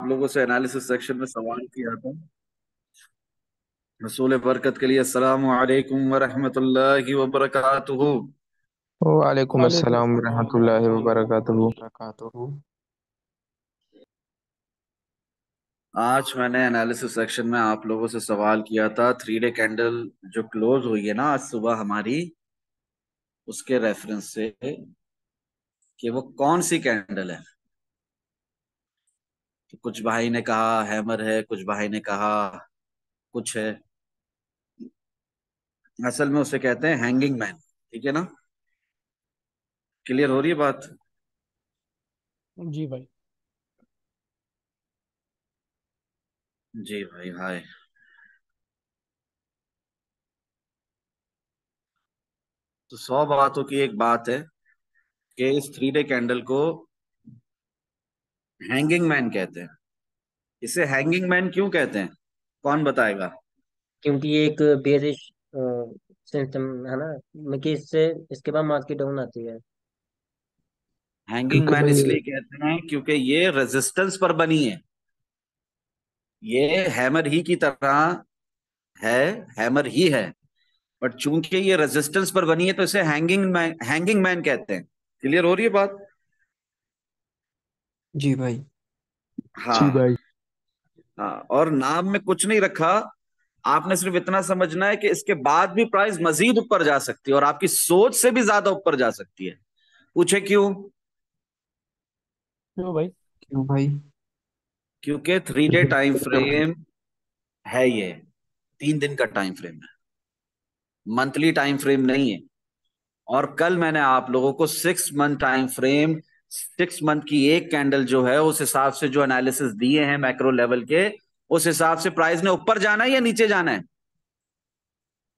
लोगों से analysis section में सवाल किया था। रसूल बरकत के लिए अस्सलामु अलैकुम व रहमतुल्लाहि व बरकातुहू। वालेकुम वालेकुम अस्सलाम अस्सलाम रहमतुल्लाहि व वरहमतुल्लाहि बरकातुहू। वबरकातुहू। आज मैंने एनालिसिस सेक्शन में आप लोगों से सवाल किया था, 3 डे कैंडल जो क्लोज हुई है ना आज सुबह हमारी, उसके रेफरेंस से कि वो कौन सी कैंडल है। तो कुछ भाई ने कहा हैमर है, कुछ भाई ने कहा कुछ है। असल में उसे कहते हैं हैंगिंग मैन। ठीक है ना? क्लियर हो रही है बात? जी भाई। जी भाई, हाय। तो 100 बातों की एक बात है कि इस 3 डे कैंडल को हैंगिंग मैन कहते हैं। इसे हैंगिंग मैन क्यों कहते हैं? कौन बताएगा? क्योंकि ये एक बेरिश सिस्टम है ना, मतलब कि इससे इसके बाद मार्केट डाउन आती है। हैंगिंग क्योंकि मैन भाई इसलिए कहते हैं क्योंकि ये रेजिस्टेंस पर बनी है। ये हैमर ही की तरह है, हैमर ही है, बट चूंकि ये रेजिस्टेंस पर बनी है तो इसे हैंगिंग मैन कहते हैं। क्लियर हो रही है बात? जी भाई। जी हाँ। भाई। हाँ, और नाम में कुछ नहीं रखा। आपने सिर्फ इतना समझना है कि इसके बाद भी प्राइस मजीद ऊपर जा सकती है और आपकी सोच से भी ज्यादा ऊपर जा सकती है। पूछे क्यों? क्यों भाई? क्यों भाई? क्योंकि 3 डे टाइम फ्रेम है ये। 3 दिन का टाइम फ्रेम है, मंथली टाइम फ्रेम नहीं है। और कल मैंने आप लोगों को 6 मंथ टाइम फ्रेम, 6 मंथ की एक कैंडल जो है उस हिसाब से जो एनालिसिस दिए हैं मैक्रो लेवल के, उस हिसाब से प्राइस ने ऊपर जाना है या नीचे जाना है।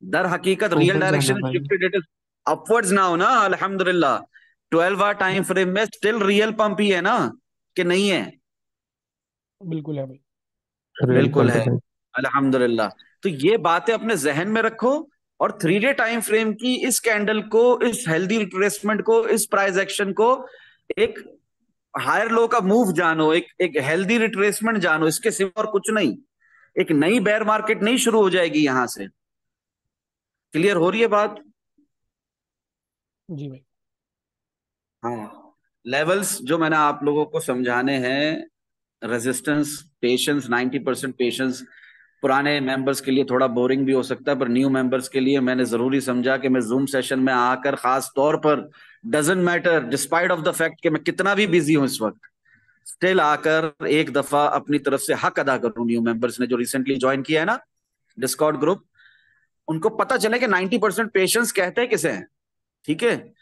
दर हकीकत रियल ऊपर जाना डायरेक्शन भाई। Shifted, it is upwards now ना, अल्हम्दुलिल्लाह। 12 आवर टाइम फ्रेम में स्टिल रियल पंप ही है ना, कि नहीं है? बिल्कुल है भाई। रियल बिल्कुल पंप है, है भाई। अल्हम्दुलिल्लाह। तो ये बातें अपने जहन में रखो। और 3 डे टाइम फ्रेम की इस कैंडल को, इस हेल्दी रिट्रेसमेंट को, इस प्राइस एक्शन को एक हायर लो का मूव जानो, एक एक हेल्दी रिट्रेसमेंट जानो, इसके सिवा और कुछ नहीं। एक नई बेयर मार्केट नहीं शुरू हो जाएगी यहां से। क्लियर हो रही है बात? जी भाई। हाँ। लेवल्स जो मैंने आप लोगों को समझाने हैं, रेजिस्टेंस, पेशेंस, 90% पेशेंस। पुराने मेंबर्स के लिए थोड़ा बोरिंग भी हो सकता है, पर न्यू मेंबर्स के लिए मैंने जरूरी समझा कि मैं जूम सेशन में आकर खास तौर पर, doesn't matter despite of the fact कि मैं कितना भी बिजी हूं इस वक्त, स्टिल आकर एक दफा अपनी तरफ से हक अदा करूं। न्यू मेंबर्स ने जो रिसेंटली ज्वाइन किया है ना डिस्कॉर्ड ग्रुप, उनको पता चले कि 90% पेशेंस कहते हैं किसे हैं। ठीक है?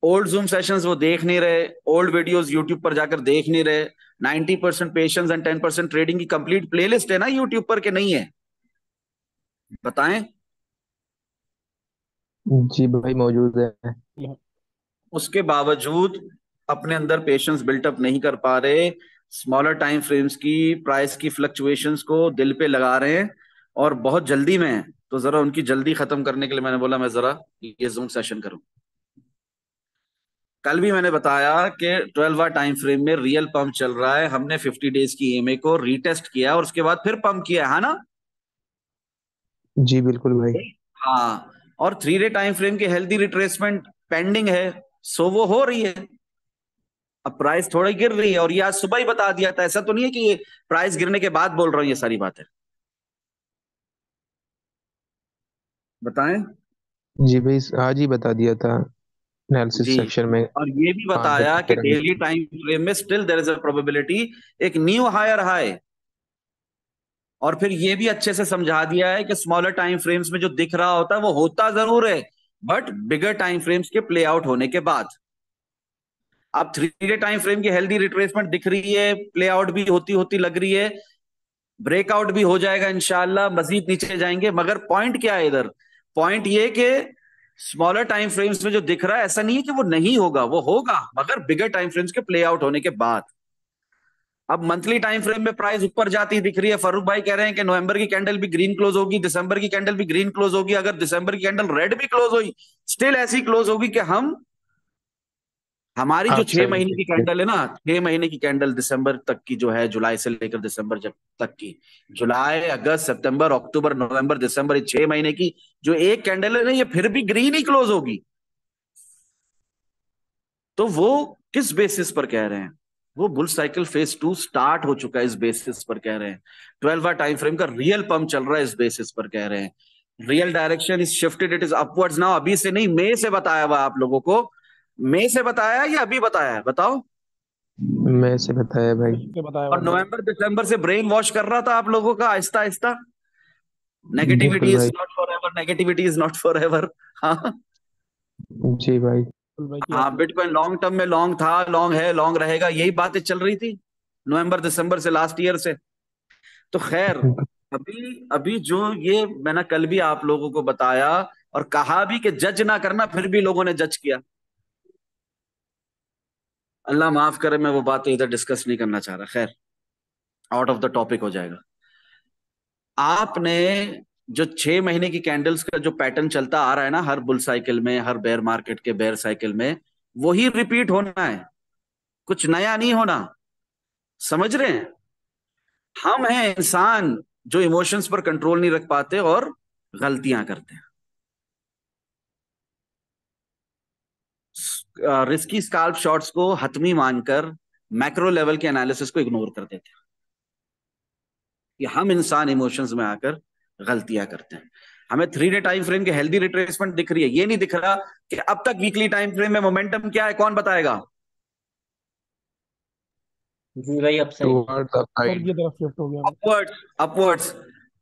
ओल्ड जूम सेशंस वो देख नहीं रहे, ओल्ड वीडियोस यूट्यूब पर जाकर देख नहीं रहे। 90% पेशेंस एंड 10% ट्रेडिंग की कंप्लीट प्लेलिस्ट है ना यूट्यूब पर, के नहीं है? बताएं। जी भाई, मौजूद है। उसके बावजूद अपने अंदर पेशेंस बिल्टअप नहीं कर पा रहे, स्मॉलर टाइम फ्रेम्स की प्राइस की फ्लक्चुएशंस को दिल पे लगा रहे हैं और बहुत जल्दी में है। तो जरा उनकी जल्दी खत्म करने के लिए मैंने बोला मैं जरा ये जूम सेशन करूं। कल भी मैंने बताया कि 12 आवर टाइम फ्रेम में रियल पंप चल रहा है। हमने 50 डेज की ईएमए को रीटेस्ट किया और उसके बाद फिर पंप किया है ना। जी बिल्कुल भाई। हाँ। और 3 डे टाइम फ्रेम की हेल्दी रिट्रेसमेंट पेंडिंग है, सो वो हो रही है। अब प्राइस थोड़ी गिर रही है और ये आज सुबह ही बता दिया था, ऐसा तो नहीं है कि ये प्राइस गिरने के बाद बोल रहा हूं ये सारी बातें। बताएं। जी भाई, आज ही बता दिया था एनालिसिस जी। सेक्शन में। और ये भी 5 बज बताया के कि तेरह डेली मिनट टाइम फ्रेम में still there is a probability एक न्यू हायर हाई। और फिर ये भी अच्छे से समझा दिया है कि स्मॉलर टाइम फ्रेम्स में जो दिख रहा होता है वो होता जरूर है, बट बिगर टाइम फ्रेम्स के प्ले आउट होने के बाद। अब 3 डे टाइम फ्रेम की हेल्दी रिट्रेसमेंट दिख रही है, प्ले आउट भी होती होती लग रही है, ब्रेकआउट भी हो जाएगा इंशाल्लाह, मजीद नीचे जाएंगे। मगर पॉइंट क्या है इधर? पॉइंट ये कि स्मॉलर टाइम फ्रेम्स में जो दिख रहा है ऐसा नहीं है कि वो नहीं होगा, वो होगा, मगर बिगर टाइम फ्रेम्स के प्ले आउट होने के बाद। अब मंथली टाइम फ्रेम में प्राइस ऊपर जाती दिख रही है। फारूक भाई कह रहे हैं कि नवंबर की कैंडल भी ग्रीन क्लोज होगी, दिसंबर की कैंडल भी ग्रीन क्लोज होगी। अगर दिसंबर की कैंडल रेड भी क्लोज हुई, स्टिल ऐसी क्लोज होगी कि हम हमारी जो आप 6 महीने की सही। कैंडल है ना, 6 महीने की कैंडल दिसंबर तक की जो है, जुलाई से लेकर दिसंबर जब तक की, जुलाई अगस्त सितंबर अक्टूबर नवंबर दिसंबर, ये 6 महीने की जो एक कैंडल है ना, ये फिर भी ग्रीन ही क्लोज होगी। तो वो किस बेसिस पर कह रहे हैं? वो बुल साइकिल फेज 2 स्टार्ट हो चुका है, इस बेसिस पर कह रहे हैं। 12 टाइम फ्रेम का रियल पंप चल रहा है, इस बेसिस पर कह रहे हैं। Real direction is shifted, it is upwards now. अभी से नहीं, मई से बताया हुआ आप लोगों को। मई से बताया या अभी बताया है, बताओ। मैं से बताया भाई। से बताया हुआ और है भाई। नवंबर दिसंबर से ब्रेन वॉश कर रहा था आप लोगों का, आहिस्ता आहिस्ता। नेगेटिविटी बिल्कुल इज भाई। Not for ever, negativity is not for ever. हाँ। जी भाई। बिल्कुल भाई किया हाँ, आपने। बिटकॉइन लॉन्ग टर्म में लॉन्ग था, लॉन्ग है, लॉन्ग रहेगा, यही बातें चल रही थी नवंबर दिसंबर से, लास्ट ईयर से। तो खैर, अभी अभी जो ये मैंने कल भी आप लोगों को बताया और कहा भी कि जज ना करना, फिर भी लोगों ने जज किया। अल्लाह माफ करे, मैं वो बातें इधर डिस्कस नहीं करना चाह रहा, खैर आउट ऑफ द टॉपिक हो जाएगा। आपने जो 6 महीने की कैंडल्स का जो पैटर्न चलता आ रहा है ना, हर बुल साइकिल में, हर बेयर मार्केट के बेयर साइकिल में, वही रिपीट होना है, कुछ नया नहीं होना। समझ रहे हैं? हम हैं इंसान जो इमोशंस पर कंट्रोल नहीं रख पाते और गलतियां करते हैं। रिस्की स्काल्प शॉट्स को हतमी मानकर मैक्रो लेवल के एनालिसिस को इग्नोर कर देते हैं। कि हम इंसान इमोशंस में आकर गलतियां करते हैं। हमें 3 डे टाइम फ्रेम की हेल्दी रिट्रेसमेंट दिख रही है, ये नहीं दिख रहा कि अब तक वीकली टाइम फ्रेम में मोमेंटम क्या है, कौन बताएगा? जी भाई अपसाइड। टुवर्ड्स ऊपर अपसाइड। की तरफ शिफ्ट हो गया भाई। Upwards, upwards.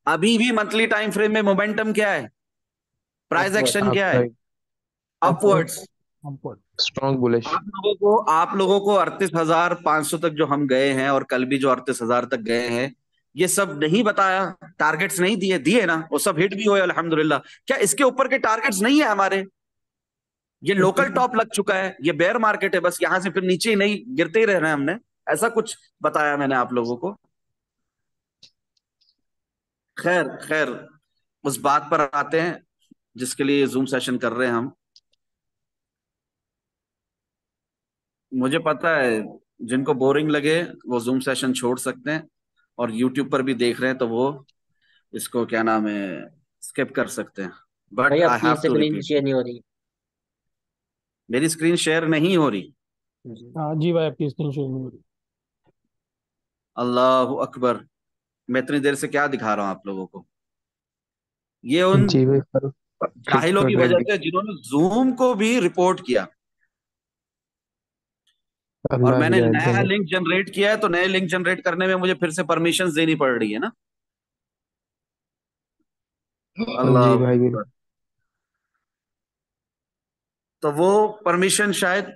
अभी भी मंथली टाइम फ्रेम में मोमेंटम क्या है, प्राइस अपवर्ड। एक्शन क्या है? Upside. Upward. Upwards. Upward. Strong bullish. आप लोगों को 38,500 तक जो हम गए हैं, और कल भी जो 38,000 तक गए हैं, ये सब नहीं बताया, टारगेट्स नहीं दिए, दिए ना, वो सब हिट भी हुए अल्हम्दुलिल्लाह। क्या इसके ऊपर के टारगेट्स नहीं है हमारे? ये इसके लोकल टॉप लग चुका है, ये बेयर मार्केट है, बस यहां से फिर नीचे ही नहीं, गिरते ही रहना है हमने, ऐसा कुछ बताया मैंने आप लोगों को? खैर खैर, उस बात पर आते हैं जिसके लिए जूम सेशन कर रहे हैं हम। मुझे पता है जिनको बोरिंग लगे वो जूम सेशन छोड़ सकते हैं, और यूट्यूब पर भी देख रहे हैं तो वो इसको क्या नाम है, स्किप कर सकते हैं। भाई बट आई आपकी have to screen repeat. Share नहीं हो रही। मेरी स्क्रीन शेयर नहीं हो रही? जी। हाँ जी भाई, आपकी स्क्रीन शेयर नहीं हो रही। अल्लाह अकबर। मैं इतनी देर से क्या दिखा रहा हूं आप लोगों को? ये उन जी भाई पर जाहिलों की फ्लिप वजह से जिन्होंने जूम को भी रिपोर्ट किया। और अल्लाह मैंने हिदायत नया देने। लिंक जनरेट किया है, तो नए लिंक जनरेट करने में मुझे फिर से परमिशन देनी पड़ रही है ना। अल्लाह जी भाई अकबर। बिल्कुल। तो वो परमिशन शायद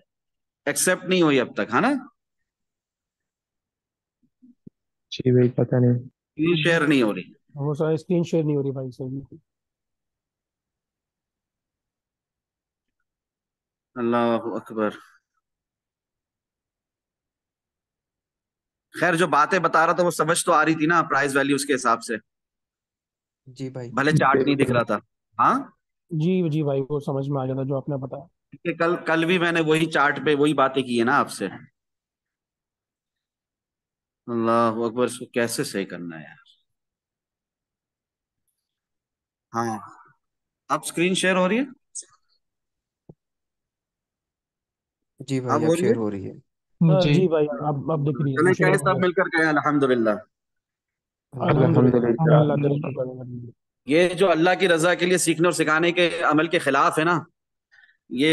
एक्सेप्ट नहीं हुई अब तक, है ना? जी भाई पता नहीं। स्क्रीन शेयर नहीं हो रही। वो सारा स्क्रीन शेयर नहीं हो रही भाई, सही। अल्लाह अकबर। खैर, जो बातें बता रहा था वो समझ तो आ रही थी ना, प्राइस वैल्यूज के हिसाब से, जी भाई। भले चार्ट नहीं दिख बिल्कुल। रहा था। हाँ। जी जी भाई, वो समझ में आ गया था जो आपने बताया। क्योंकि कल कल भी मैंने वही चार्ट पे वही बातें की है ना आपसे। अल्लाह अकबर, इसको कैसे सही करना है यार? हाँ, अब स्क्रीन शेयर हो रही है? जी भाई अब हो अब रही है? शेयर हो रही है। जी। जी भाई, अब दिख रही है, वो चले शेयर गए, हो सब गया। मिलकर गए अल्हम्दुलिल्लाह। अल्हम्दुलिल्लाह, अल्हम्दुलिल्लाह। अल्लाह का शुक्र है, अल्हम्दुलिल्लाह। ये जो अल्लाह की रजा के लिए सीखने और सिखाने के अमल के खिलाफ है ना, ये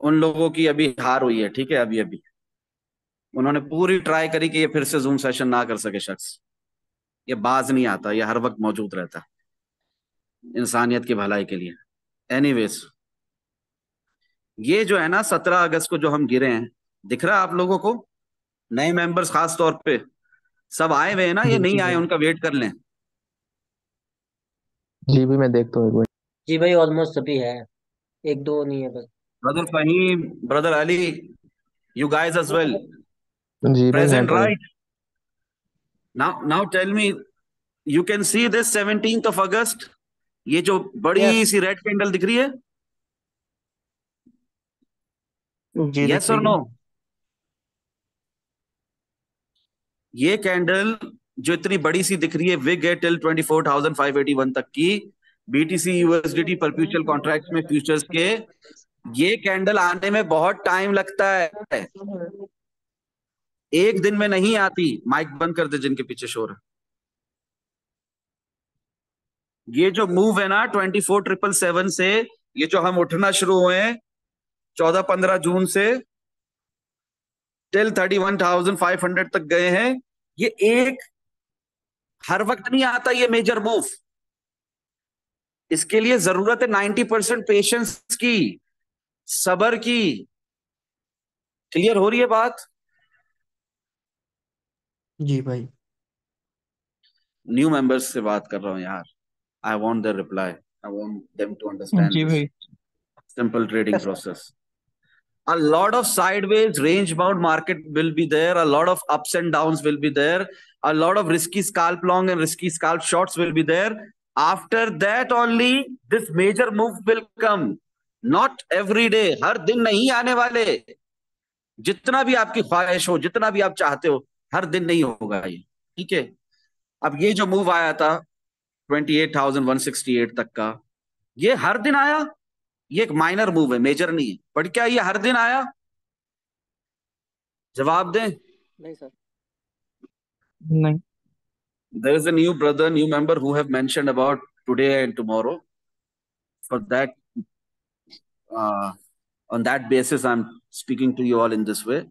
उन लोगों की अभी हार हुई है, ठीक है? अभी अभी उन्होंने पूरी ट्राई करी कि ये फिर से जूम सेशन ना कर सके शख्स। ये बाज नहीं आता, ये हर वक्त मौजूद रहता है इंसानियत की भलाई के लिए। एनीवेज, ये जो है ना, 17 अगस्त को जो हम गिरे हैं, दिख रहा है आप लोगों को? नए मेंबर्स खास तौर पे सब आए हुए हैं ना, ये जी नहीं आए जी उनका वेट कर लें। जी भी मैं देखता हूँ एक मिनट। जी भाई ऑलमोस्ट सभी है, एक दो नहीं है बस। Brother Fahim, brother Ali, you guys as well, जी भाई हैं प्रेजेंट तो। Right? Now tell me, you can see this 17 August, ये जो यस। बड़ी सी रेड कैंडल दिख रही है, जी दिख यस और रही नो? है। ये कैंडल जो इतनी बड़ी सी दिख रही है, विग है टिल 24,581 तक की, बीटीसी यूएसडीटी परपेचुअल कॉन्ट्रैक्ट में फ्यूचर्स के, ये कैंडल आने में बहुत टाइम लगता है, एक दिन में नहीं आती। माइक बंद कर दे जिनके पीछे शोर है। ये जो मूव है ना 24,777 से, ये जो हम उठना शुरू हुए हैं 14-15 जून से टिल 31,500 तक गए हैं, ये एक हर वक्त नहीं आता ये मेजर मूव। इसके लिए जरूरत है 90% पेशेंस की, सबर की। क्लियर हो रही है बात? जी भाई। न्यू मेंबर्स से बात कर रहा हूं यार। I want there reply, I want them to understand जी दिस भाई। simple trading process. A lot of sideways range bound market will be there, a lot of ups and downs will be there, a lot of risky scalp long and risky scalp shorts will be there. After that only this major move will come. Not every day, हर दिन नहीं आने वाले। जितना भी आपकी ख्वाहिश हो, जितना भी आप चाहते हो, हर दिन नहीं होगा ये। ठीक है? अब ये जो मूव आया था 28,168 तक का, ये हर दिन आया? ये एक माइनर मूव है, मेजर नहीं है, बट क्या ये हर दिन आया? जवाब दें। नहीं सर। नहीं। There is a new brother, new member who have mentioned about today and tomorrow. For that, on that basis, I'm speaking to you all in this way,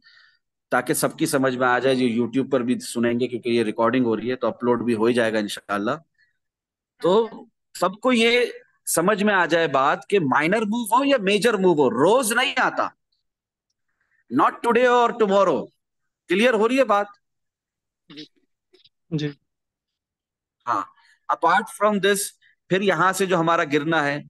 ताकि सबकी समझ में आ जाए, जो YouTube पर भी सुनेंगे, क्योंकि ये रिकॉर्डिंग हो रही है तो अपलोड भी हो ही जाएगा इंशाल्लाह। तो सबको ये समझ में आ जाए बात कि माइनर मूव हो या मेजर मूव हो, रोज नहीं आता। नॉट टुडे और टुमारो। क्लियर हो रही है बात? जी। जी। हाँ। अपार्ट फ्रॉम दिस, फिर यहां से जो हमारा गिरना है,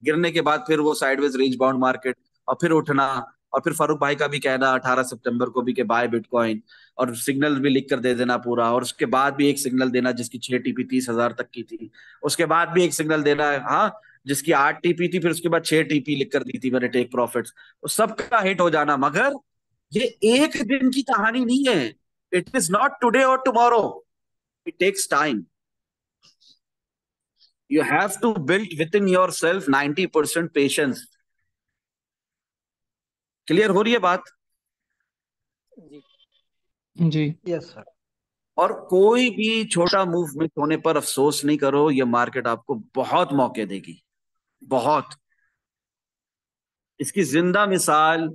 गिरने के बाद फिर वो साइडवेज रेंज बाउंड मार्केट, और फिर उठना, और फिर फारूक भाई का भी कहना 18 सितंबर को भी कि बाय बिटकॉइन, और सिग्नल भी लिख कर दे देना पूरा, और उसके बाद भी एक सिग्नल देना जिसकी 6 टीपी 30,000 तक की थी, उसके बाद भी एक सिग्नल देना है, हाँ, जिसकी 8 टीपी थी, फिर उसके बाद 6 टीपी लिख कर दी थी मैंने टेक प्रॉफिट्स, सबका हिट हो जाना। मगर ये एक दिन की कहानी नहीं है। इट इज नॉट टुडे और tomorrow, it takes time. You have to build within yourself 90% patience. Clear हो रही है बात? जी। जी। Yes sir. और कोई भी छोटा मूवमेंट होने पर अफसोस नहीं करो, ये मार्केट आपको बहुत मौके देगी, बहुत। इसकी जिंदा मिसाल,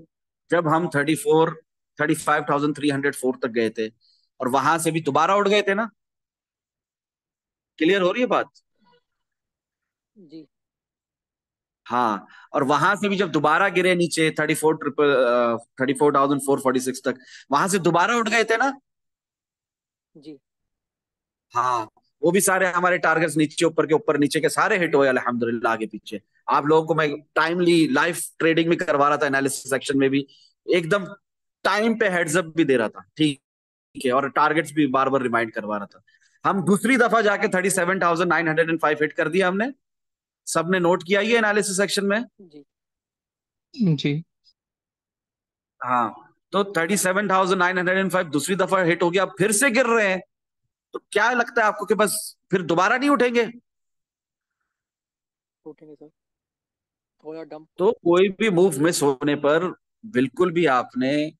जब हम 35,304 तक गए थे, और वहां से भी दोबारा उठ गए थे ना। क्लियर हो रही है बात? जी। हाँ। और वहां से भी जब दोबारा गिरे नीचे 34,446 तक, वहां से दोबारा उठ गए थे ना। जी। हाँ। वो भी सारे हमारे टारगेट्स नीचे ऊपर के, ऊपर नीचे के सारे हिट हुए अल्हम्दुलिल्लाह, आगे पीछे। आप लोगों को मैं टाइमली लाइव ट्रेडिंग में करवा रहा था, एनालिसिस सेक्शन में भी एकदम टाइम पे हेड्स अप भी दे रहा था। ठीक है? और टारगेट्स भी बार बार रिमाइंड करवा रहा था। हम दूसरी दफा जाके 37,905 हिट कर दिया हमने। सबने नोट किया ये एनालिसिस सेक्शन में? जी। जी। हाँ। तो 37,905 दूसरी दफा हिट हो गया, अब फिर से गिर रहे हैं। तो क्या लगता है आपको कि बस फिर दोबारा नहीं उठेंगे? उठेंगे सर, थोड़ा डंप। तो कोई भी मूव मिस होने पर बिल्कुल भी आपने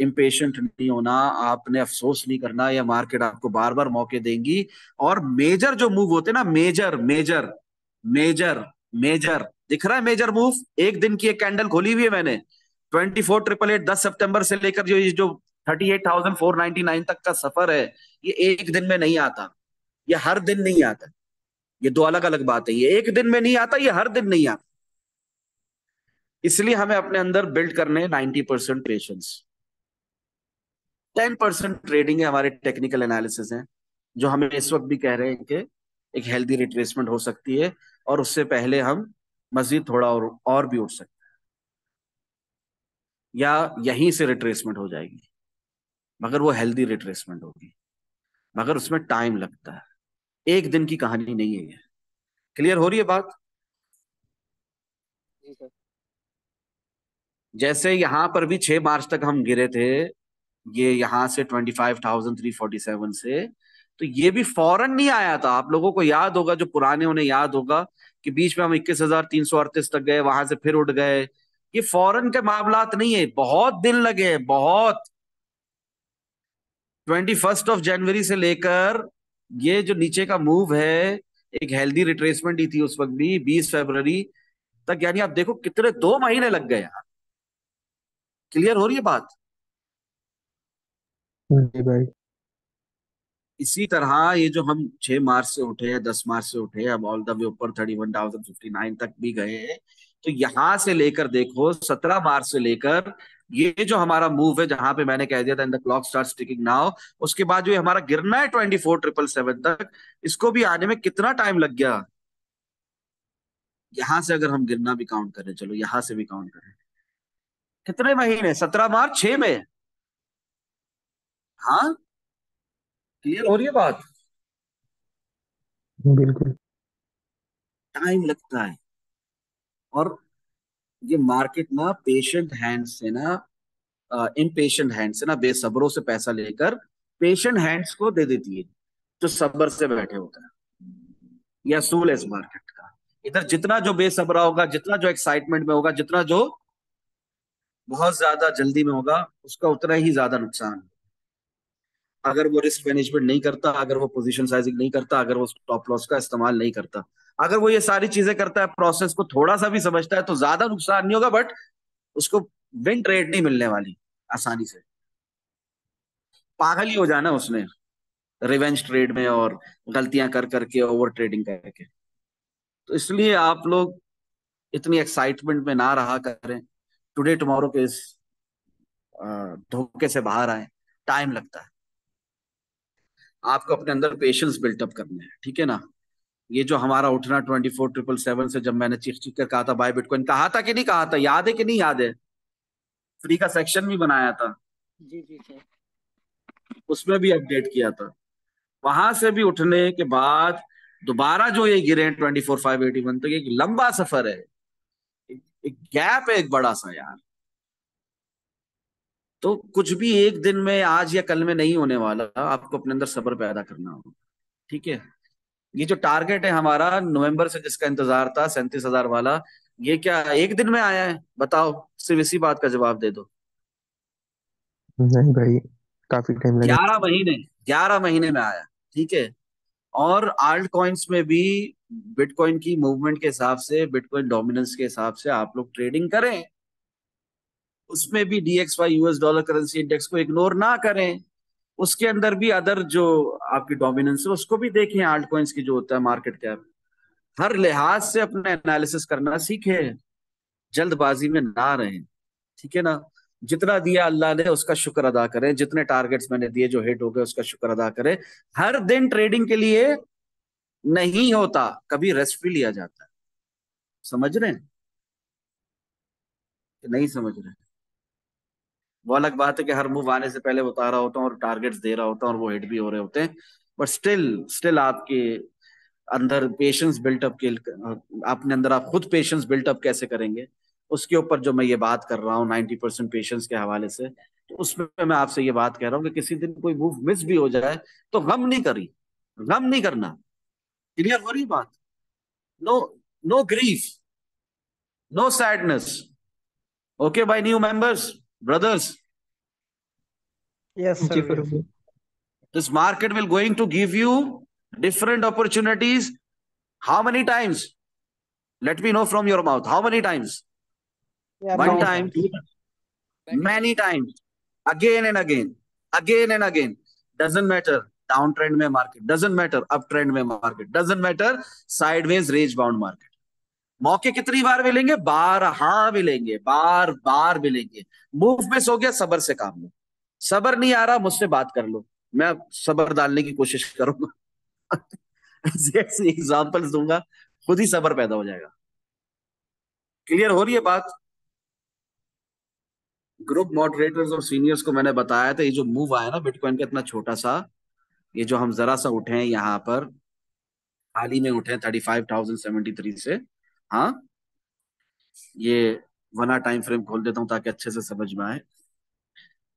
इम्पेशेंट नहीं होना, आपने अफसोस नहीं करना। या मार्केट आपको बार बार मौके देंगी। और मेजर जो मूव होते हैं ना, मेजर मेजर मेजर मेजर, दिख रहा है मेजर मूव? एक दिन की एक कैंडल खोली हुई है मैंने, 24,888 10 सितंबर से लेकर जो 38,499 तक का सफर है, ये एक दिन में नहीं आता, ये हर दिन नहीं आता। ये दो अलग अलग बात है। ये एक दिन में नहीं आता, ये हर दिन नहीं आता। इसलिए हमें अपने अंदर बिल्ड करने 90% पेशेंस, 10% ट्रेडिंग है, हमारे टेक्निकल एनालिसिस है, जो हमें इस वक्त भी कह रहे हैं कि एक हेल्दी रिट्रेसमेंट हो सकती है, और उससे पहले हम मजीद थोड़ा और भी उठ सकते हैं, या यहीं से रिट्रेसमेंट हो जाएगी, मगर वो हेल्दी रिट्रेसमेंट होगी। मगर उसमें टाइम लगता है, एक दिन की कहानी नहीं है ये। क्लियर हो रही है बात? जी सर। जैसे यहां पर भी 6 मार्च तक हम गिरे थे, ये यहाँ से 25,347 से, तो ये भी फौरन नहीं आया था। आप लोगों को याद होगा, जो पुराने उन्हें याद होगा कि बीच में हम 21,338 तक गए, वहां से फिर उठ गए। ये फौरन के मामलात नहीं है, बहुत दिन लगे हैं, बहुत। 21 जनवरी से लेकर ये जो नीचे का मूव है, एक हेल्दी रिट्रेसमेंट ही थी उस वक्त भी, 20 फरवरी तक, यानी आप देखो कितने 2 महीने लग गए यार। क्लियर हो रही है बात? जी भाई। इसी तरह ये जो हम 6 मार्च से उठे हैं, 10 मार्च से उठे हैं, अब ऑल द वे ऊपर 31,059 तक भी गए हैं। तो यहां से लेकर देखो 17 मार्च से लेकर ये जो हमारा मूव है, जहां पे मैंने कह दिया था in the clock start ticking now, उसके बाद जो ये हमारा गिरना है 24,777 तक, इसको भी आने में कितना टाइम लग गया। यहां से अगर हम गिरना भी काउंट करें, चलो यहां से भी काउंट करें, कितने महीने, 17 मार्च 6 में। हाँ, क्लियर हो रही है बात? बिल्कुल। टाइम लगता है। और ये मार्केट ना पेशेंट हैंड से ना, इम्पेशेंट हैंड से ना, बेसब्रों से पैसा लेकर पेशेंट हैंड्स को दे देती है, जो सब्र से बैठे होते हैं। यह असूल है इस मार्केट का। इधर जितना जो बेसब्रा होगा, जितना जो एक्साइटमेंट में होगा, जितना जो बहुत ज्यादा जल्दी में होगा, उसका उतना ही ज्यादा नुकसान है। अगर वो रिस्क मैनेजमेंट नहीं करता, अगर वो पोजीशन साइजिंग नहीं करता, अगर वो स्टॉप लॉस का इस्तेमाल नहीं करता, अगर वो ये सारी चीजें करता है, प्रोसेस को थोड़ा सा भी समझता है, तो ज्यादा नुकसान नहीं होगा, बट उसको विन ट्रेड नहीं मिलने वाली आसानी से। पागल ही हो जाना उसने रिवेंज ट्रेड में, और गलतियां कर करके, ओवर ट्रेडिंग करके। तो इसलिए आप लोग इतनी एक्साइटमेंट में ना रहा करें, टुडे टुमारो के इस धोखे से बाहर आए। टाइम लगता है, आपको अपने अंदर पेशेंस बिल्टअप करने हैं, ठीक है ना। ये जो हमारा उठना 24,777 से, जब मैंने चीख चीख कर कहा था बाय बिटकॉइन, कहा था कि नहीं कहा था, याद है कि नहीं याद है? फ्री का सेक्शन भी बनाया था, जी जी सर। उसमें भी अपडेट किया था। वहां से भी उठने के बाद दोबारा जो ये गिरे 24,581, तो ये एक लंबा सफर है, एक गैप है, एक बड़ा सा यार। तो कुछ भी एक दिन में, आज या कल में नहीं होने वाला, आपको अपने अंदर सब्र पैदा करना होगा, ठीक है। ये जो टारगेट है हमारा नवंबर से, जिसका इंतजार था 37,000 वाला, ये क्या एक दिन में आया है? बताओ, सिर्फ इसी बात का जवाब दे दो। नहीं भाई, काफी टाइम लगा। 11 महीने, 11 महीने में आया, ठीक है। और आल्ट कॉइन्स में भी बिटकॉइन की मूवमेंट के हिसाब से, बिटकॉइन डोमिनेंस के हिसाब से आप लोग ट्रेडिंग करें। उसमें भी DXY US dollar currency index को इग्नोर ना करें। उसके अंदर भी अदर जो आपकी डोमिनेंस है, उसको भी देखें, आल्ट कॉइन्स की जो होता है मार्केट कैप। हर लिहाज से अपना एनालिसिस करना सीखें, जल्दबाजी में ना रहें, ठीक है ना। जितना दिया अल्लाह ने उसका शुक्र अदा करें, जितने टारगेट्स मैंने दिए जो हिट हो गए उसका शुक्र अदा करें। हर दिन ट्रेडिंग के लिए नहीं होता, कभी रेस्ट भी लिया जाता है। समझ रहे हैं कि नहीं समझ रहे हैं? वो अलग बात है कि हर मूव आने से पहले बता रहा होता हूँ और टारगेट्स दे रहा होता हूँ, और वो हिट भी हो रहे होते हैं, बट स्टिल स्टिल आपके अंदर पेशेंस बिल्टअप के, अपने अंदर आप खुद पेशेंस बिल्टअप कैसे करेंगे, उसके ऊपर जो मैं ये बात कर रहा हूँ 90% पेशेंस के हवाले से, तो उसमें मैं आपसे ये बात कह रहा हूँ कि किसी दिन कोई मूव मिस भी हो जाए तो गम नहीं करी, गम नहीं करना। क्लियर हो रही बात? No, no grief, no sadness. Okay bye new members, brothers, yes जी सर, यस। फरोगे। this market will going to give you different opportunities. How many times? Let me know from your mouth. How many times? या One many time, times. two times, many times, again and again, again and again. Doesn't matter down trend में market, doesn't matter up trend में market, doesn't matter sideways range bound market. मौके कितनी बार मिलेंगे? बार हाँ मिलेंगे, बार बार मिलेंगे। Move miss हो गया, सबर से काम लो। सबर नहीं आ रहा, मुझसे बात कर लो, मैं सबर डालने की कोशिश करूंगा। ऐसे ऐसे एग्जाम्पल्स दूंगा, खुद ही सबर पैदा हो जाएगा। क्लियर हो रही है बात? ग्रुप मॉडरेटर्स और सीनियर्स को मैंने बताया था, ये जो मूव आया ना बिटकॉइन का इतना छोटा सा, ये जो हम जरा सा उठे हैं यहाँ पर, हाल ही में उठे हैं 35,073 से। हाँ, ये वरना टाइम फ्रेम खोल देता हूं ताकि अच्छे से समझ में आए।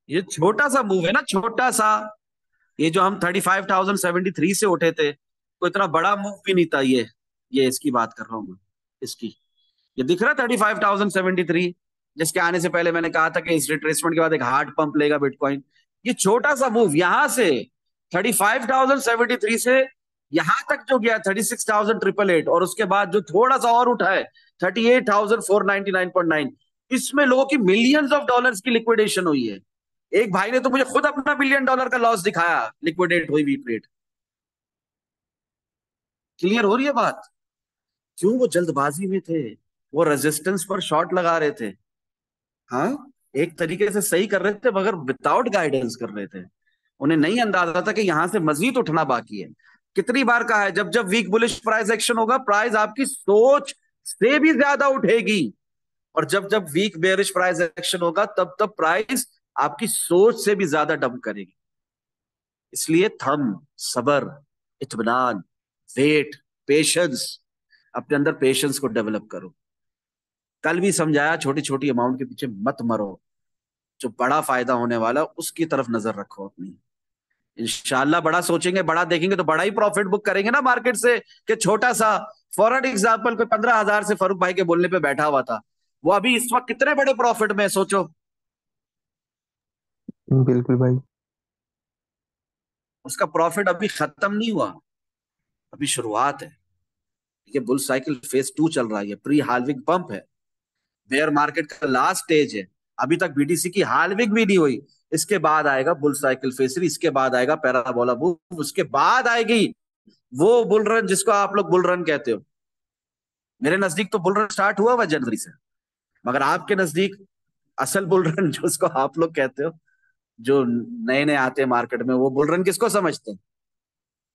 ये छोटा सा मूव है ना, छोटा सा। ये जो हम 35,073 से उठे थे, कोई इतना बड़ा मूव भी नहीं था ये इसकी बात कर रहा हूं मैं, इसकी। ये दिख रहा है 35,073, जिसके आने से पहले मैंने कहा था कि इस रिट्रेसमेंट के बाद एक हार्ड पंप लेगा बिटकॉइन। ये छोटा सा मूव यहां से 35,073 से यहां तक जो गया 36,888, और उसके बाद जो थोड़ा सा और उठा है 38,499.9, इसमें लोगों की मिलियंस ऑफ डॉलर्स की लिक्विडेशन हुई है। एक भाई ने तो मुझे खुद अपना $1 बिलियन का लॉस दिखाया, लिक्विडेट हुई वीक रेट। क्लियर हो रही है बात? क्यों? वो जल्दबाजी में थे, वो रेजिस्टेंस पर शॉर्ट लगा रहे थे। हाँ, एक तरीके से सही कर रहे थे मगर विदाउट गाइडेंस कर रहे थे। उन्हें नहीं अंदाजा था कि यहां से मजीद उठना बाकी है। कितनी बार कहा है, जब जब वीक बुलिश प्राइस एक्शन होगा, प्राइस आपकी सोच से भी ज्यादा उठेगी, और जब जब वीक बेरिश प्राइस एक्शन होगा, तब तब प्राइस आपकी सोच से भी ज्यादा डंप करेगी। इसलिए थम, सबर, इत्मीनान, वेट, पेशेंस, अपने अंदर पेशेंस को डेवलप करो। कल भी समझाया, छोटी छोटी अमाउंट के पीछे मत मरो, जो बड़ा फायदा होने वाला उसकी तरफ नजर रखो अपनी। इंशाल्लाह बड़ा सोचेंगे, बड़ा देखेंगे तो बड़ा ही प्रॉफिट बुक करेंगे ना मार्केट से, कि छोटा सा। फॉर एग्जाम्पल, कोई 15,000 से फारूक भाई के बोलने पे बैठा हुआ था, वो अभी इस वक्त कितने बड़े प्रॉफिट में है, सोचो। बिल्कुल भाई। उसका प्रॉफिट अभी खत्म नहीं हुआ, अभी शुरुआत है। ये बुल साइकिल फेज 2 चल रहा है, ये प्री हाल्विंग पंप है, बेयर मार्केट का लास्ट स्टेज है। अभी तक बीटीसी की हाल्विंग भी नहीं हुई। इसके बाद आएगा बुल साइकिल फेज 3, इसके बाद आएगा पैराबोला मूव, उसके बाद आएगी वो बुल रन जिसको आप लोग बुल रन कहते हो। मेरे नजदीक तो बुल रन स्टार्ट हुआ हुआ जनवरी से, मगर आपके नजदीक असल बुल रन जिसको आप लोग कहते हो, जो नए नए आते हैं मार्केट में, वो बुल रन किसको समझते हैं?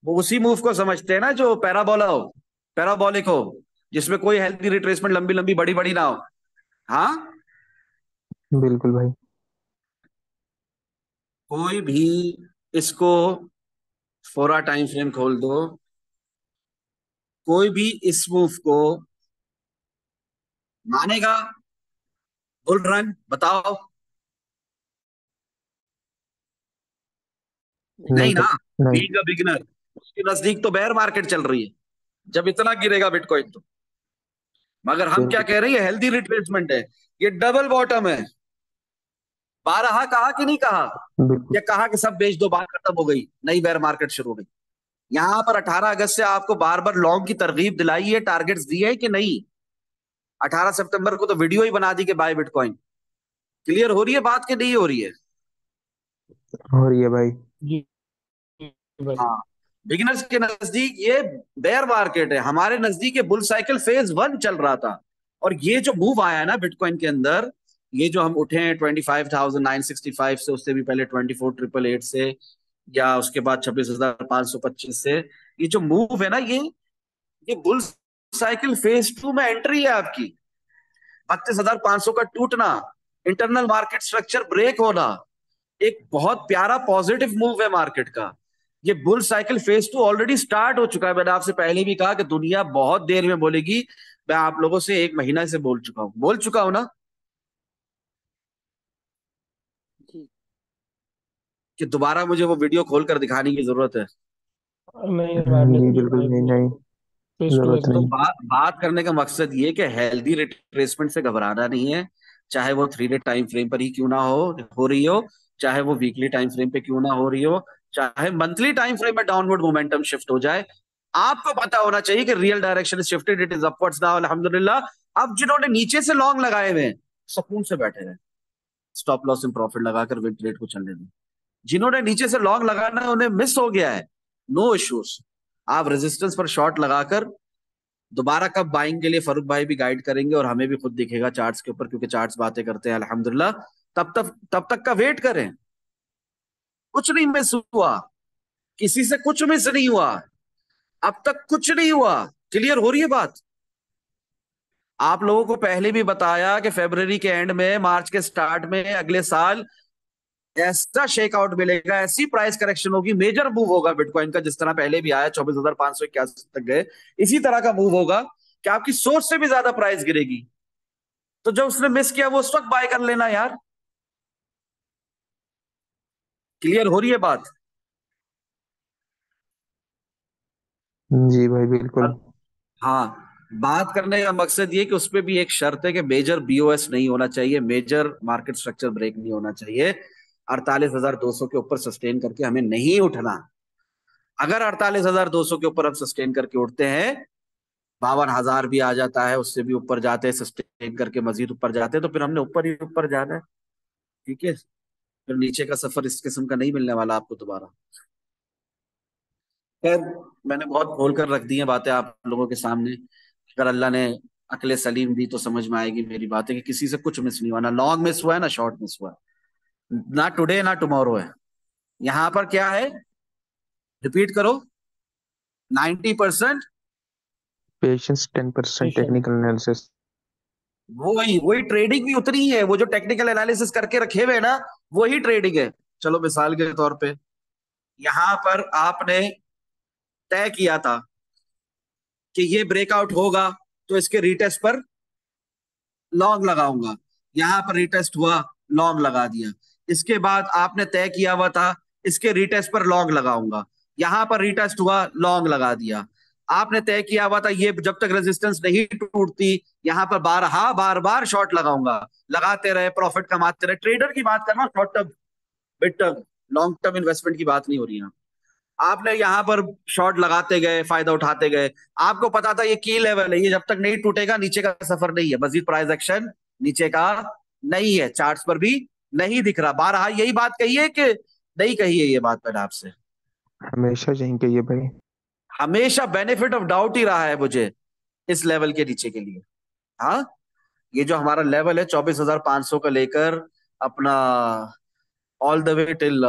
वो उसी मूव को समझते हैं ना जो पैराबोला हो, पैराबोलिक हो, जिसमें कोई हेल्थी रिट्रेसमेंट लंबी लंबी बड़ी बड़ी ना हो। हाँ, बिल्कुल भाई। कोई भी इसको फोरा टाइम फ्रेम खोल दो, कोई भी इस मूव को मानेगा बुल रन? बताओ। नहीं नहीं ना। नहीं। बीइंग अ बिगिनर, उसके नजदीक तो बेयर मार्केट चल रही है, जब इतना गिरेगा बिटकॉइन तो। मगर हम क्या बिल्कुल कह रहे हैं, हेल्दी रिट्रेसमेंट है, ये डबल बॉटम है। 12 कहा कि नहीं कहा? बिल्कुल। ये कहा कि सब बेच दो, बात खत्म हो गई, नई बेयर मार्केट शुरू हो गई। यहां पर 18 अगस्त से आपको बार बार लॉन्ग की तरगीब दिलाई है, टारगेट्स दिए है कि नहीं? 18 सितंबर को तो वीडियो ही बना दी कि बाय बिटकॉइन। क्लियर हो रही है बात कि नहीं हो रही है? हो रही है भाई। जी भाई। हाँ, बिगिनर्स के नजदीक ये बेयर मार्केट है, हमारे नजदीक ये बुल साइकिल फेज 1 चल रहा था। और ये जो मूव आया है ना बिटकॉइन के अंदर, ये जो हम उठे हैं 25,965 से, उससे भी पहले 24,888 से, या उसके बाद 26,525 से, ये जो मूव है ना, ये बुल साइकिल फेज 2 में एंट्री है आपकी। 32,500 का टूटना, इंटरनल मार्केट स्ट्रक्चर ब्रेक होना, एक बहुत प्यारा पॉजिटिव मूव है मार्केट का। ये bull cycle phase 2 already start हो चुका है। मैंने आपसे पहले भी कहा कि दुनिया बहुत देर में बोलेगी। मैं आप लोगों से 1 महीना से बोल चुका हूं ना, जी कि दोबारा मुझे वो वीडियो खोल कर दिखाने की जरूरत है। नहीं अवेयरनेस जी नहीं बिल्कुल भाई नहीं, वो नहीं फेस टू जरूरत तो नहीं। एग्जाम। बात करने का मकसद ये कि हेल्दी रिट्रेसमेंट से घबराना नहीं है, चाहे वो 3 डे टाइम फ्रेम पर ही क्यों ना हो रही हो, चाहे वो वीकली टाइम फ्रेम पे क्यों ना हो रही हो, चाहे मंथली टाइम फ्रेम में डाउनवर्ड मोमेंटम शिफ्ट हो जाए। आपको पता होना चाहिए कि real direction is shifted, it is upwards now अल्हम्दुलिल्लाह। अब जिन्होंने नीचे से लॉन्ग लगाए हुए हैं, सुकून से बैठे रहे, स्टॉप लॉस इन प्रॉफिट लगाकर विन ट्रेड को चलने दें। जिन्होंने नीचे से लॉन्ग लगाना है, उन्हें मिस हो गया है, नो इश्यूज। आप रेजिस्टेंस पर शॉर्ट लगाकर दोबारा कब बाइंग के लिए फारूक भाई भी गाइड करेंगे, और हमें भी खुद दिखेगा चार्ट्स के ऊपर, क्योंकि चार्ट्स बातें करते हैं अल्हम्दुलिल्लाह। तब तक का वेट करें। कुछ नहीं मिस हुआ, किसी से कुछ मिस नहीं हुआ, अब तक कुछ नहीं हुआ। क्लियर हो रही है बात? आप लोगों को पहले भी बताया कि फरवरी के एंड में, मार्च के स्टार्ट में अगले साल ऐसा शेक आउट मिलेगा, ऐसी प्राइस करेक्शन होगी, मेजर मूव होगा बिटकॉइन का, जिस तरह पहले भी आया 24,581 तक गए। इसी तरह का मूव होगा कि आपकी सोच से भी ज्यादा प्राइस गिरेगी। तो जो उसने मिस किया वो उस वक्त बाय कर लेना यार। क्लियर हो रही है बात? जी भाई बिल्कुल। अब हाँ, बात करने का मकसद ये कि उसपे भी एक शर्त है कि मेजर बीओएस नहीं होना चाहिए, मेजर मार्केट स्ट्रक्चर ब्रेक नहीं होना चाहिए। 48,200 के ऊपर सस्टेन करके हमें नहीं उठना। अगर 48,200 के ऊपर हम सस्टेन करके उठते हैं, 52,000 भी आ जाता है, उससे भी ऊपर जाते हैं, सस्टेन करके मजीद ऊपर जाते हैं, तो फिर हमने ऊपर ही ऊपर जाना है। ठीक है, फिर नीचे का सफर इस किस्म का नहीं मिलने वाला आपको दोबारा। खैर, मैंने बहुत खोल कर रख दी हैं बातें आप लोगों के सामने। अगर अल्लाह ने अकले सलीम दी तो समझ में आएगी मेरी बातें, कि किसी से कुछ मिस नहीं हुआ, ना लॉन्ग मिस हुआ है ना शॉर्ट मिस हुआ है, ना टुडे ना टुमारो है। यहां पर क्या है, रिपीट करो, 90%। Patience, 10% patience. Technical analysis. वही वही ट्रेडिंग भी उतनी ही है, वो जो टेक्निकल एनालिसिस करके रखे हुए हैं ना, वही ट्रेडिंग है। चलो मिसाल के तौर पे, यहां पर आपने तय किया था कि ये ब्रेकआउट होगा, तो इसके रीटेस्ट पर लॉन्ग लगाऊंगा। यहां पर रिटेस्ट हुआ, लॉन्ग लगा दिया। इसके बाद आपने तय किया हुआ था इसके रिटेस्ट पर लॉन्ग लगाऊंगा। यहां पर रिटेस्ट हुआ, लॉन्ग लगा दिया। आपने तय किया हुआ था ये जब तक रेजिस्टेंस नहीं टूटती, यहां पर बार बार शॉर्ट लगाऊंगा। लगाते रहे, प्रॉफिट कमाते रहे। ट्रेडर की बात करना, short term, mid term, long term investment की बात नहीं हो रही है। आपने यहां पर शॉर्ट लगाते गए, फायदा उठाते गए। आपको पता था ये की लेवल है, ये जब तक नहीं टूटेगा नीचे का सफर नहीं है, मजीद प्राइस एक्शन नीचे का नहीं है, चार्ट्स पर भी नहीं दिख रहा। बारहा यही बात कही है कि नहीं कही है ये बात मैंने आपसे? हमेशा यहीं कहिए भाई। हमेशा बेनिफिट ऑफ डाउट ही रहा है मुझे इस लेवल के नीचे के लिए। हाँ, ये जो हमारा लेवल है 24,500 का लेकर अपना ऑल द वे टिल,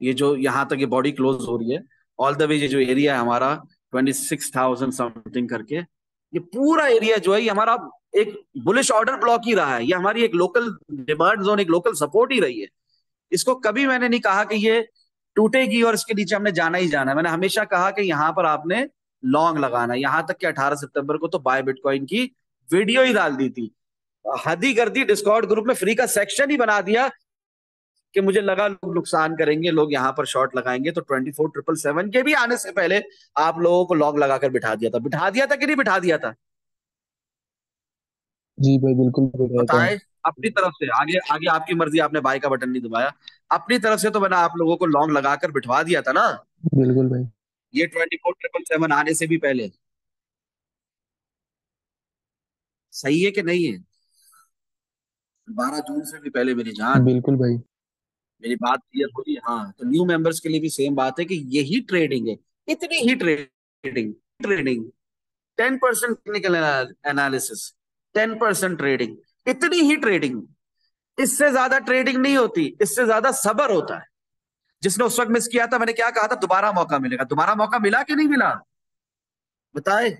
ये जो यहां तक ये बॉडी क्लोज हो रही है, ऑल द वे ये जो एरिया है हमारा 26,000 समथिंग करके, ये पूरा एरिया जो है ये हमारा एक बुलिश ऑर्डर ब्लॉक ही रहा है। ये हमारी एक लोकल डिमांड जोन, एक लोकल सपोर्ट ही रही है। इसको कभी मैंने नहीं कहा कि ये टूटेगी और इसके नीचे हमने जाना ही जाना है। मैंने हमेशा कहा कि यहां पर आपने लॉन्ग लगाना है। यहां तक कि 18 सितंबर को तो बाय बिटकॉइन की वीडियो ही डाल दी थी, हद ही कर दी, डिस्कॉर्ड ग्रुप में फ्री का सेक्शन ही बना दिया कि मुझे लगा लोग नुकसान करेंगे, लोग यहां पर शॉर्ट लगाएंगे, तो 24,777 के भी आने से पहले आप लोगों को लॉन्ग लगाकर बिठा दिया था कि नहीं बिठा दिया था? जी भाई बिल्कुल बताया था। बताए अपनी तरफ से। आगे आगे आपकी मर्जी, आपने बाय का बटन नहीं दबाया। अपनी तरफ से तो मैंने आप लोगों को लॉन्ग लगाकर बिठवा दिया था ना, बिल्कुल भाई। ये 24,777 आने से भी पहले। सही है कि नहीं है? 12 जून से भी पहले मेरी जान। बिल्कुल भाई। मेरी बात क्लियर हो रही है? हाँ, तो न्यू मेंबर्स के लिए भी सेम बात है कि यही ट्रेडिंग है, इतनी ही trading. Trading 10% technical analysis, 10% trading, इतनी ही ट्रेडिंग। इससे ज्यादा ट्रेडिंग नहीं होती, इससे ज्यादा सब्र होता है। जिसने उस वक्त मिस किया था, मैंने क्या कहा था, दोबारा मौका मिलेगा। दोबारा मौका मिला कि नहीं मिला? बताए।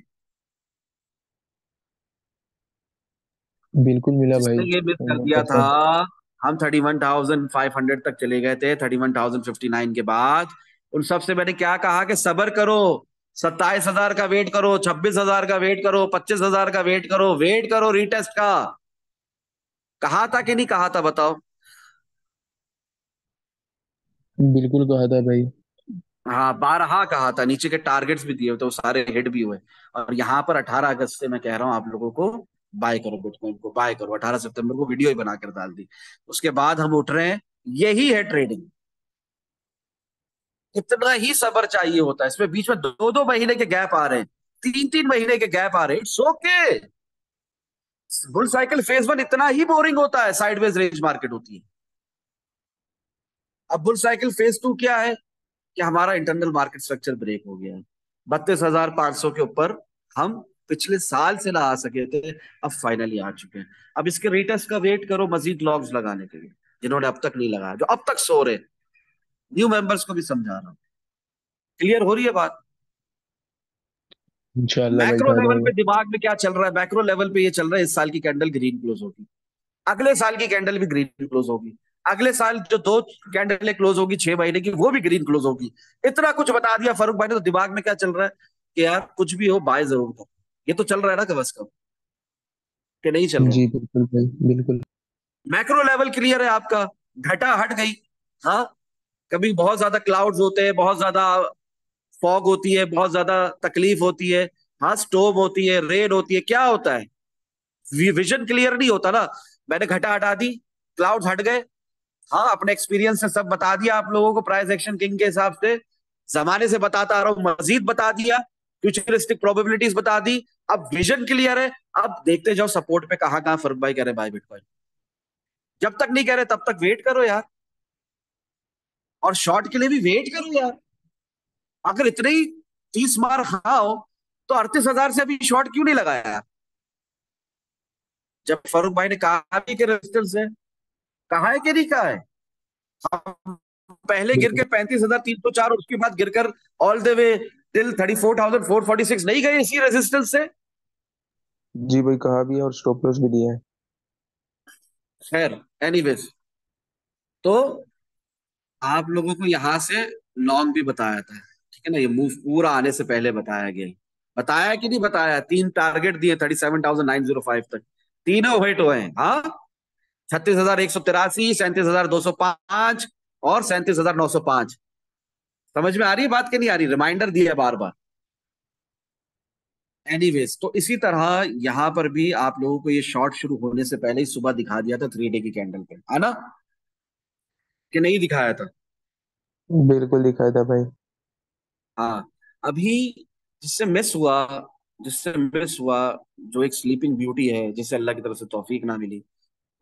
बिल्कुल मिला जिसने भाई। ये मिस कर दिया था, हम 31,500 तक चले गए थे 31,059 के बाद। उन सबसे मैंने क्या कहा कि सब्र करो, 27,000 का वेट करो, 26,000 का वेट करो, 25,000 का वेट करो रीटेस्ट का। कहा था कि नहीं कहा था, बताओ? बिल्कुल कहा था भाई। हाँ, बारहा कहा था। नीचे के टारगेट्स भी दिए हुए थे, वो सारे हिट भी हुए। और यहाँ पर 18 अगस्त से मैं कह रहा हूँ आप लोगों को, बाय करो बिटकॉइन को, बाय करो। 18 सितंबर को वीडियो ही बनाकर डाल दी। उसके बाद हम उठ रहे हैं। यही है ट्रेडिंग। इतना ही सब्र चाहिए होता है। इसमें बीच में 2-2 महीने के गैप आ रहे हैं, 3-3 महीने के गैप आ रहे हैं, it's okay. Bull cycle phase 1 इतना ही बोरिंग होता है, साइडवेज रेंज मार्केट होती है। अब बुल साइकिल फेज 2 क्या है कि हमारा इंटरनल मार्केट स्ट्रक्चर ब्रेक हो गया है। 32,500 के ऊपर हम पिछले साल से ना आ सके थे, अब फाइनली आ चुके हैं। अब इसके रिटेस्ट का वेट करो मजीद लॉन्ग्स लगाने के लिए, जिन्होंने अब तक नहीं लगाया, जो अब तक सो रहे। न्यू मेंबर्स को भी समझा रहा हूं। क्लियर हो रही है बात? इंशाल्लाह भाई मैक्रो फायदा लेवल होगा। पे दिमाग में क्या चल रहा है? मैक्रो लेवल पे ये चल रहा है, इस साल की कैंडल ग्रीन क्लोज होगी, अगले साल की कैंडल भी ग्रीन क्लोज होगी, अगले साल जो 2 कैंडल क्लोज होगी 6 महीने की, वो भी ग्रीन क्लोज होगी। इतना कुछ बता दिया फारूक भाई ने, तो दिमाग में क्या चल रहा है कि यार कुछ भी हो बाय जरूर करो। ये तो चल रहा है ना कम से कम। कि नहीं चल रहा? जी बिल्कुल भाई, बिल्कुल। मैक्रो लेवल क्लियर है आपका, घटा हट गई। हाँ, कभी बहुत ज्यादा क्लाउड्स होते हैं, बहुत ज्यादा फॉग होती है, बहुत ज्यादा तकलीफ होती है। हाँ, स्टोव होती है, रेड होती है, क्या होता है? विजन क्लियर नहीं होता ना। मैंने घटा हटा दी, क्लाउड्स हट गए। हाँ, अपने एक्सपीरियंस से सब बता दिया आप लोगों को, प्राइस एक्शन किंग के हिसाब से जमाने से बताता आ रहा हूं, मजीद बता दिया, फ्यूचरिस्टिक प्रोबेबिलिटीज बता दी। अब विजन क्लियर है, अब देखते जाओ सपोर्ट पे कहां कहां फर्क भाई कह रहे बाय बिटकॉइन। जब तक नहीं कह रहे तब तक वेट करो यार, और शॉर्ट के लिए भी वेट करो यार। अगर इतने ही 30 मार खाओ तो 38,000 से अभी शॉर्ट क्यों नहीं लगाया? जब फारूक भाई ने कहा भी कि रेजिस्टेंस है, कहा है कि नहीं कहा है? हम पहले गिर बिल्कुल। के 35,304, उसके बाद गिरकर ऑल द वे टिल 34,446 नहीं गए इसी रेजिस्टेंस से? जी भाई, कहा भी है और स्टॉप लॉस भी दिया है। खैर, एनीवेज, तो आप लोगों को यहां से लॉन्ग भी बताया था, ठीक है ना? ये मूव पूरा आने से पहले बताया गया, बताया कि नहीं बताया? 3 टारगेट दिए 37,905 तक, तीनों हिट हुए हैं। हाँ, 36,183, 37,205 और 37,905। समझ में आ रही है बात कि नहीं आ रही? रिमाइंडर दिया बार बार। एनीवेज, तो इसी तरह यहां पर भी आप लोगों को ये शॉर्ट शुरू होने से पहले ही सुबह दिखा दिया था 3 डे की कैंडल पे, है ना? कि नहीं दिखाया था? बिल्कुल दिखाया था भाई। हाँ। अभी जिससे मिस हुआ, जिससे मिस हुआ, जो एक स्लीपिंग ब्यूटी है जिसे अल्लाह की तरफ से तौफीक ना मिली,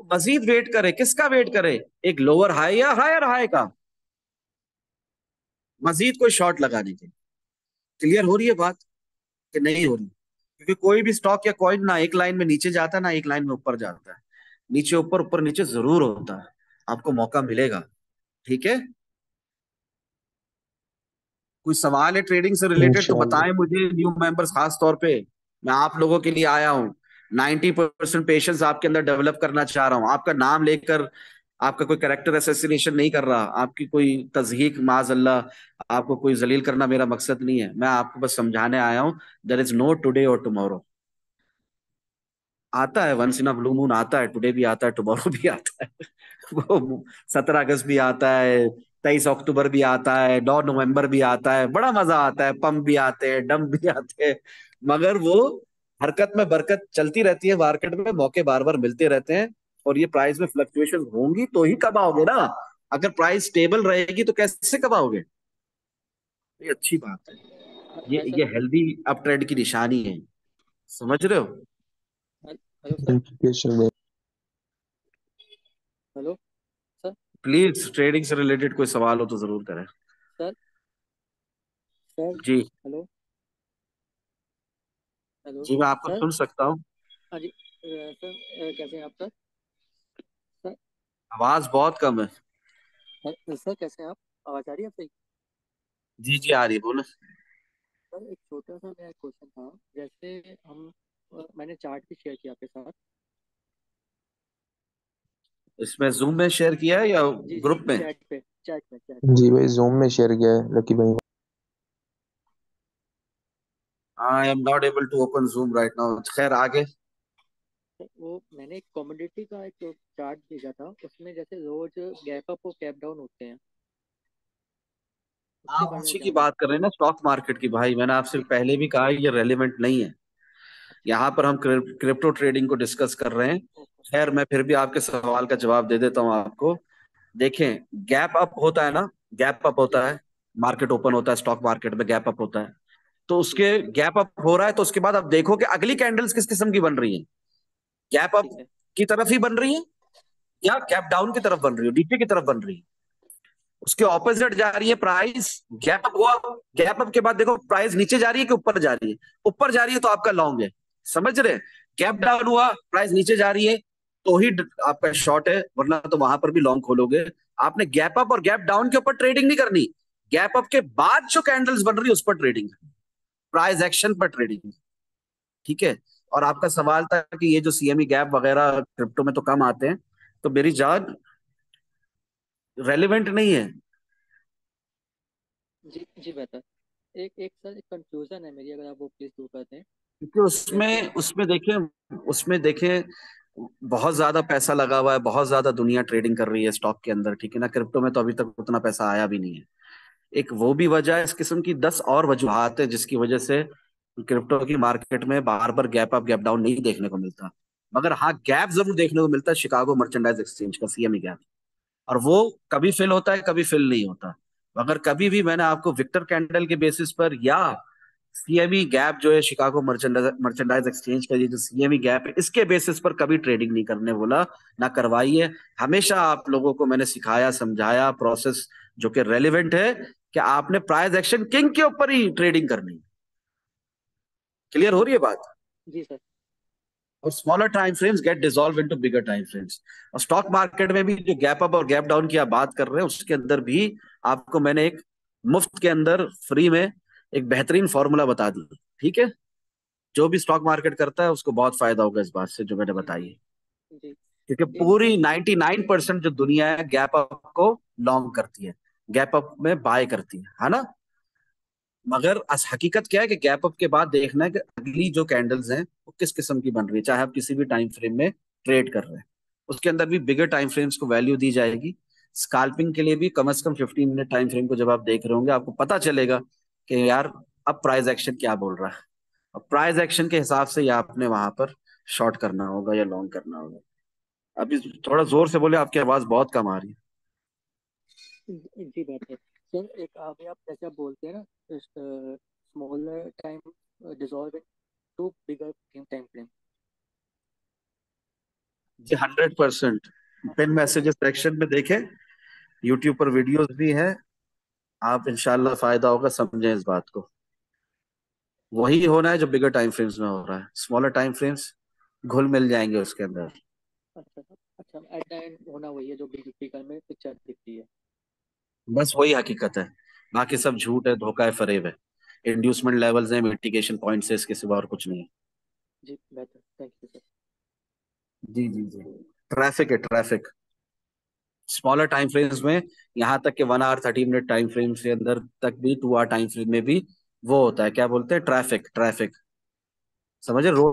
मजीद वेट करे। किसका वेट करे? एक लोअर हाई या हायर हाई का, मजीद कोई शॉर्ट लगाने के। क्लियर हो रही है बात कि नहीं हो रही? क्योंकि कोई भी स्टॉक या कॉइन ना एक लाइन में नीचे जाता है ना एक लाइन में ऊपर जाता है, नीचे ऊपर ऊपर नीचे जरूर होता है। आपको मौका मिलेगा, ठीक है? कोई सवाल है ट्रेडिंग से रिलेटेड तो इंशाल्लाह। बताएं मुझे, न्यू मेंबर्स खास तौर पे। मैं आप लोगों के लिए आया हूँ, 90% पेशेंस आपके अंदर डेवलप करना चाह रहा हूँ। आपका नाम लेकर आपका कोई कैरेक्टर असैसिनेशन नहीं कर रहा, आपकी कोई तजहीक माजल्ला, आपको कोई जलील करना मेरा मकसद नहीं है। मैं आपको बस समझाने आया हूँ, देयर इज नो टुडे और टुमारो। आता है once in a blue moon, आता है, टुडे भी आता है, टुमारो भी आता है। वो 17 अगस्त भी आता है, 23 अक्टूबर भी आता है, 9 नवंबर भी आता है, बड़ा मजा आता है, पंप भी आते हैं, डंप भी आते हैं। मगर वो हरकत में बरकत चलती रहती है, मार्केट में मौके बार बार मिलते रहते हैं। और ये प्राइस में फ्लक्चुएशन होंगी तो ही कमाओगे ना। अगर प्राइस स्टेबल रहेगी तो कैसे कमाओगे? ये अच्छी बात है, ये हेलो ये सर। हेल्दी अप ट्रेंड की निशानी है। समझ रहे हो? Hello sir. इंप्लीकेशन में। Hello sir. प्लीज ट्रेडिंग से रिलेटेड कोई सवाल हो तो जरूर करें। सर। सर। जी। हेलो। हेलो जी, मैं आपको सर। सुन सकता हूँ। हाँ जी सर, कैसे हैं आप सर? सर। आवाज बहुत कम है। सर कैसे हैं आप? आवाज आ रही है आप सही? जी जी, आ रही है, बोलो। सर एक छोटा सा मेरा क्वेश्चन था। जैसे हम मैंने चार्ट भी शेयर किया आपके साथ। इसमें जूम में शेयर किया है या जी जी, ग्रुप में? चैट पे। जी भाई, जूम में शेयर किया है लकी भाई ने। I am not able to open Zoom right now. खैर, आगे। तो वो मैंने एक कमोडिटी का एक चार्ट देखा था, उसमें जैसे रोज गैप अप और गैप डाउन होते हैं, उसके आप बारे में उसी की जानना बात कर रहे हैं ना, स्टॉक मार्केट की? भाई मैंने आपसे जी। पहले भी कहा है, ये रेलिवेंट नहीं है। अच्छा। यहाँ पर हम क्रिप्टो ट्रेडिंग को डिस्कस कर रहे हैं। ओके। खैर, मैं फिर भी आपके सवाल का जवाब दे देता हूँ आपको। देखें, गैप अप होता है ना, गैप अप जी होता है, मार्केट ओपन होता है, स्टॉक मार्केट में गैप अप होता है। तो जी। उसके गैप अप हो रहा है तो उसके बाद आप देखो कि अगली कैंडल्स किस किस्म की बन रही है। गैप अप ठीक है। की तरफ ही बन रही है या गैप डाउन की तरफ बन रही है, नीचे की तरफ बन रही है? उसके ऑपोजिट जा रही है प्राइस। गैप अप हुआ, गैप अप के बाद देखो प्राइस नीचे जा रही है कि ऊपर जा रही है? ऊपर जा रही है तो आपका लॉन्ग है। समझ रहे? गैप डाउन हुआ, प्राइस नीचे जा रही है, तो ही आपका शॉर्ट है, वरना तो वहां पर भी लॉन्ग खोलोगे। आपने गैप अप और गैप डाउन के ऊपर ट्रेडिंग नहीं करनी, गैप अप के बाद जो कैंडल्स बन रही है उस पर ट्रेडिंग, प्राइस एक्शन पर ट्रेडिंग। ठीक है? और जी आपका सवाल था कि ये जो सीएमई गैप वगैरह क्रिप्टो में तो कम आते हैं, तो मेरी जान रेलिवेंट नहीं है। जी। जी बेहतर। एक एक सर एक कंफ्यूजन है मेरी, अगर आप वो प्लीज दूर कर दें। क्योंकि उसमें देखें बहुत ज्यादा पैसा लगा हुआ है, बहुत ज्यादा दुनिया ट्रेडिंग कर रही है स्टॉक के अंदर, ठीक है ना। क्रिप्टो में तो अभी तक उतना पैसा आया भी नहीं है। एक वो भी वजह है, इस किस्म की 10 और वजूहात है जिसकी वजह से क्रिप्टो की मार्केट में बार बार गैप अप गैप डाउन नहीं देखने को मिलता। मगर हाँ, गैप जरूर देखने को मिलता है शिकागो मर्चेंडाइज एक्सचेंज का, सीएमई गैप। और वो कभी फिल होता है, कभी फिल नहीं होता। अगर कभी भी मैंने आपको विक्टर कैंडल के बेसिस पर या सीएमई गैप जो है शिकागो मर्चेंडाइज एक्सचेंज का, ये जो सीएमई गैप है, इसके बेसिस पर कभी ट्रेडिंग नहीं करने बोला, ना करवाई है। हमेशा आप लोगों को मैंने सिखाया, समझाया प्रोसेस जो कि रेलिवेंट है, कि आपने प्राइस एक्शन किंग के ऊपर ही ट्रेडिंग करनी है। क्लियर हो रही है बात? जी सर। और smaller time frames get dissolve into bigger time frames. और स्टॉक मार्केट में भी जो गैप अप और गैप डाउन की आप बात कर रहे हैं, उसके अंदर भी आपको मैंने एक मुफ्त के अंदर फ्री में एक बेहतरीन फॉर्मूला बता दी, ठीक है। जो भी स्टॉक मार्केट करता है उसको बहुत फायदा होगा इस बात से जो मैंने बताई है। जी क्योंकि एक पूरी 99% जो दुनिया है गैप अप को लॉन्ग करती है, गैप अप में बाय करती है ना। मगर हकीकत क्या है कि गैप अप के बाद देखना है कि अगली जो कैंडल्स हैं वो किस किस्म की बन रही है, चाहे आप किसी भी टाइम फ्रेम में ट्रेड कर रहे हैं। उसके अंदर भी बिगर टाइम फ्रेम्स को वैल्यू दी जाएगी। स्काल्पिंग के लिए भी कम से कम 15 मिनट टाइम फ्रेम को जब आप देख रहे होंगे, आपको पता चलेगा कि यार अब प्राइस एक्शन क्या बोल रहा है। और प्राइस एक्शन के हिसाब से या आपने वहां पर शॉर्ट करना होगा या लॉन्ग करना होगा। अभी थोड़ा जोर से बोले, आपकी आवाज बहुत कम आ रही है। जी बात है सर। एक अभी आप जैसे आप बोलते हैं ना, smaller time dissolve to bigger time frame. जी 100%। पिन मैसेजेस सेक्शन में देखें, यूट्यूब पर वीडियोस भी हैं। आप इंशाल्लाह फायदा होगा, समझें इस बात को। वही होना है जो बिगर टाइम फ्रेम्स में हो रहा है। स्मॉलर टाइम फ्रेम्स घुल मिल जाएंगे उसके अंदर। अच्छा सर। अच्छा, एट द एंड होना वही है जो बिग फिगर में पिक्चर दिखती है। बस वही हकीकत है, बाकी सब झूठ है, धोखा है, फरेब है। इंड्यूसमेंट लेवल्स हैं, मिटिगेशन पॉइंट्स है, इसके सिवा और कुछ नहीं है। जी बेहतर, थैंक यू सर। जी जी जी। ट्रैफिक है, ट्रैफिक। स्मॉलर टाइम फ्रेम्स में यहाँ तक कि 1 आवर 30 मिनट टाइम फ्रेम के अंदर तक भी, 2 आवर टाइम फ्रेम में भी वो होता है, क्या बोलते हैं, ट्रैफिक। ट्रैफिक समझे, रोड